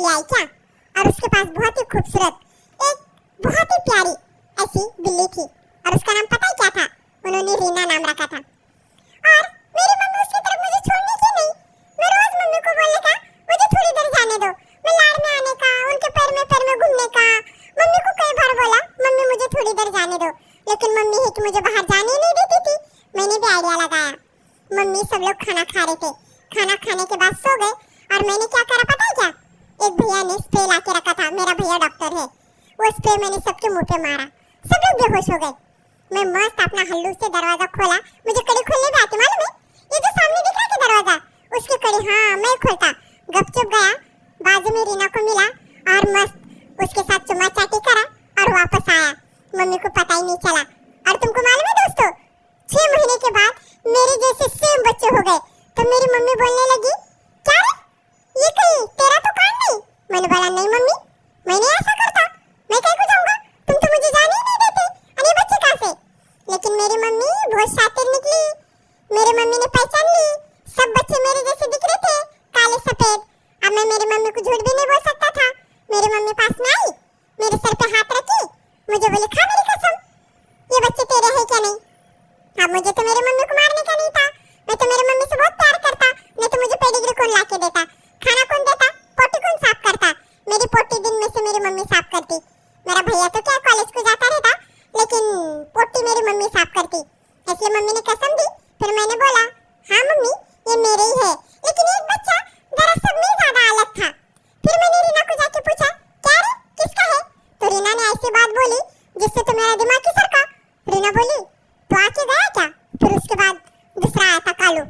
बिल्ली आई क्या, और उसके पास बहुत ही खूबसूरत एक बहुत ही प्यारी ऐसी बिल्ली थी, और उसका नाम पता है क्या था? उन्होंने रीना नाम रखा था। और मेरी मम्मी उसकी तरफ मुझे छोड़ने की नहीं, मैं रोज मम्मी को बोलने का मुझे थोड़ी देर जाने दो, मैं लाड़ में आने का, उनके पैर में घूमने का। मम्मी को कई बार बोला मम्मी मुझे थोड़ी देर जाने दो, लेकिन मम्मी है कि मुझे बाहर जाने नहीं देती थी। मैंने भी आइडिया लगाया। मम्मी सब लोग खाना खा रहे थे, खाना खाने के बाद सो गए, और मैंने क्या करा पता है क्या? एक भैया ने स्प्रे ला के रखा था, मेरा भैया डॉक्टर है, वो स्प्रे मैंने सबके मुंह पे मारा, सब लोग बेहोश हो गए। मैं मस्त अपना हल्लू से दरवाजा खोला, मुझे कड़ी खोलने भी आती मालूम है, ये जो सामने दिख रहा है दरवाजा उसकी कड़ी, हाँ मैं खोलता। गपचुप गया, बाजू में रीना को मिला और मस्त उसके साथ चुम्मा चाटी करा और वापस आया। मम्मी को पता ही नहीं चला। और तुमको मालूम है दोस्तों, 6 महीने के बाद मेरे जैसे सेम बच्चे हो गए। तो मेरी मम्मी बोलने लगी, क्या रे ये कहीं तेरा तो कान नहीं? मैंने बोला नहीं मम्मी, मैं नहीं ऐसा करता, मैं कहीं को जाऊंगा, तुम तो मुझे जाने ही नहीं देते, अरे बच्चे कहाँ से? लेकिन मेरी मम्मी बहुत शातिर निकली। मेरी मम्मी ने पहचान ली, सब बच्चे मेरे जैसे दिख रहे थे, काले सफेद। अब मैं मेरी मम्मी को झूठ भी नहीं बोल सकता था। मेरी मम्मी पास में आई, मेरे सर पे हाथ रखी, मुझे बोली खा मेरी कसम, ये बच्चे तेरे हैं क्या नहीं? अब मुझे तो मेरी मम्मी को मारने का नहीं था, मैं तो मेरी मम्मी से बहुत प्यार करता, नहीं तो मुझे पेडिग्री कौन ला के देता, खाना कौन देता, पोटी कौन साफ करता? मेरी पोटी दिन में से मेरी मम्मी साफ करती। मेरा भैया तो क्या कॉलेज को जाता रहता, लेकिन पोटी मेरी मम्मी साफ करती। इसलिए मम्मी ने कसम दी। फिर मैंने बोला हाँ मम्मी ये मेरे ही है, लेकिन एक बच्चा जरा सब में ज्यादा अलग था। फिर मैंने रीना को जाके पूछा, क्या रे किसका है? तो रीना ने ऐसी बात बोली जिससे तो मेरा दिमाग ही सरका। रीना बोली तो आके गया क्या? फिर उसके बाद दूसरा आया था कालू,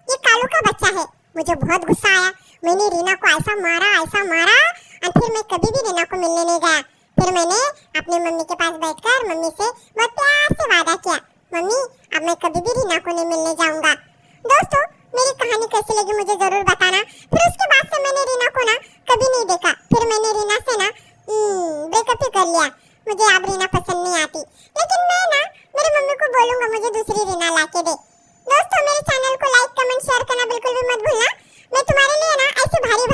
ये कालू का बच्चा है। मुझे बहुत गुस्सा आया, मैंने रीना को ऐसा मारा और फिर मैं कभी भी रीना को मिलने नहीं गया। फिर मैंने अपनी मम्मी के पास बैठकर मम्मी से बहुत प्यार से वादा किया, मम्मी अब मैं कभी भी रीना को नहीं मिलने जाऊंगा। दोस्तों मेरी कहानी कैसी लगी मुझे जरूर बताना। फिर उसके बाद से मैंने रीना को ना कभी नहीं देखा। फिर मैंने रीना से ना ब्रेकअप ही कर लिया, मुझे अब रीना पसंद नहीं आती। लेकिन मैं ना मेरी मम्मी को बोलूंगा मुझे दूसरी रीना ला के दे। दोस्तों मेरे चैनल को लाइक कमेंट शेयर करना बिल्कुल भी मत भूलना। मैं तुम्हारे लिए ना ऐसे भारी